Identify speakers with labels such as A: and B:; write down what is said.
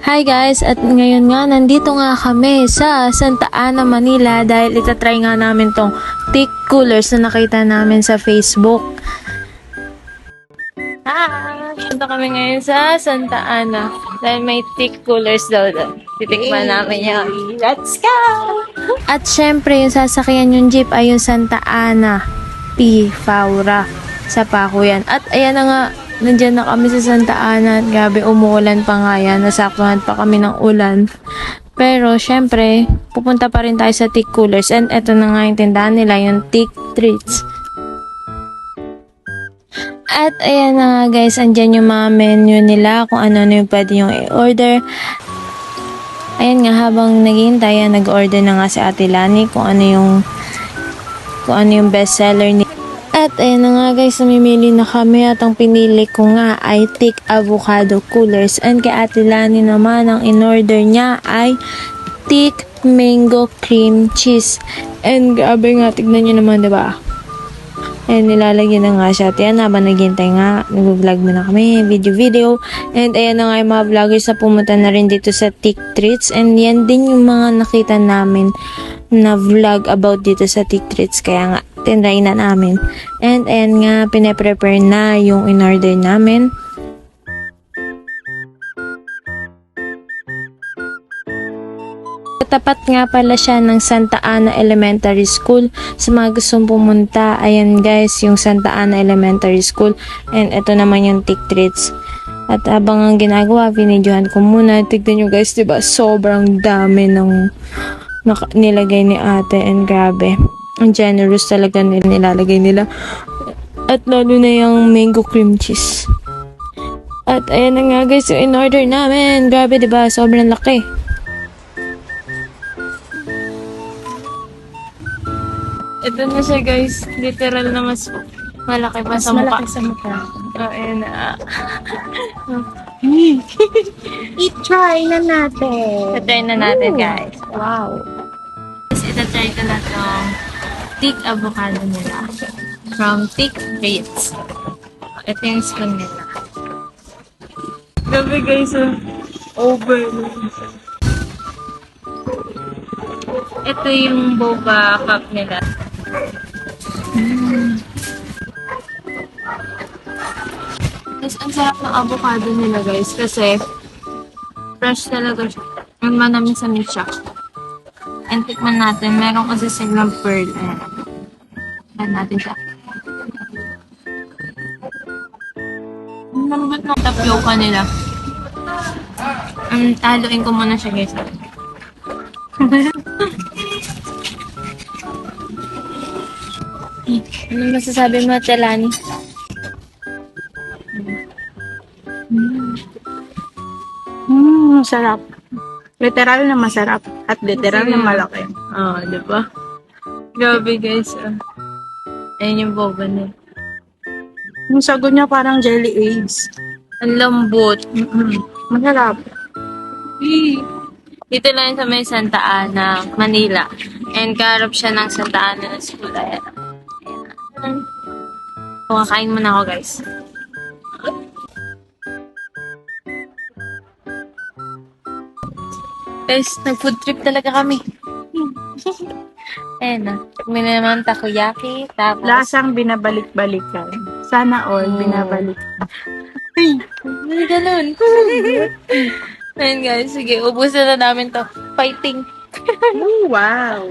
A: Hi guys, at ngayon nga nandito nga kami sa Santa Ana, Manila dahil itatry nga namin tong thick coolers na nakita namin sa Facebook. Punta kami ngayon sa Santa Ana dahil may thick coolers daw doon. Titikman namin yan.
B: Let's go!
A: At syempre yung sasakyan yung jeep ay yung Santa Ana P. Faura sa Pakuyan. At ayan na nga, nandiyan na kami sa Santa Ana at gabi umuulan pa nga yan. Nasaktuhan pa kami ng ulan. Pero syempre, pupunta pa rin tayo sa thick coolers. And eto na nga yung tindahan nila, yung thick treats. At ayan na nga guys, andyan yung mga menu nila kung ano-ano yung pwede yung i-order. Ayan nga, habang naghihintay, nag-order na nga si Ate Lani kung ano yung best seller ni. At ayan na nga guys, namimili na kami at ang pinili ko nga ay thick avocado coolers. And kay Ate Lani naman, ang in-order niya ay thick mango cream cheese. And grabe nga, tignan nyo naman, diba? And nilalagyan na nga siya. At yan, habang naghihintay nga, nag-vlog muna kami, video. And ayan na nga yung mga vloggers na pumunta na rin dito sa Thick Treats. And yan din yung mga nakita namin na vlog about dito sa Thick Treats. Kaya nga, tinry na namin. And ayan nga, pinaprepare na yung in-order namin. Tapat nga pala siya ng Santa Ana Elementary School. Sa mga gustong pumunta, ayan guys, yung Santa Ana Elementary School. And ito naman yung Thick Treats. At habang ang ginagawa, binidyohan ko muna. Tignan nyo guys, diba? Sobrang dami ng nilagay ni ate. And grabe, ang generous talaga nilalagay nila. At lalo na yung mango cream cheese. At ayan na nga guys, yung in-order namin. Grabe, diba? Sobrang laki. Ito na siya guys, literal na mas malaki pa sa mukha.
B: Malaki sa mukha.
A: Oh, ayan na.
B: I-try na natin.
A: Try na natin guys.
B: Wow.
A: Tapos itatry ko na itong thick avocado nila. From Thick Treats. Ito yung spoon nila. Gabi guys, over. Ito yung boba cup nila. Guys, ang sarap ng avocado nila guys kasi fresh talaga siya. Ang manamis-samis siya. And tikman natin. Meron kasi silang pearl. Ayan. Ayan natin siya. Ang lambot ng tapioca nila. Haluin ko muna siya guys. Ano masasabi mo, Telani?
B: Sarap. Literal na masarap at literal na malaki.
A: Oo, di ba? Grabe guys. Ayan yung boba niya.
B: Yung sagot niya parang jelly eggs.
A: Ang lambot.
B: Masarap.
A: Dito lang sa may Santa Ana, Manila. And kaharap siya ng Santa Ana na school. Ayan. Kumakain muna ako guys. Guys, nag-food trip talaga kami. Ayan na. May naman takoyaki. Tapos,
B: Lasang binabalik-balikan. Sana all binabalik.
A: hindi ganun. Ayan guys, sige. Ubusin na namin to. Fighting.
B: Wow.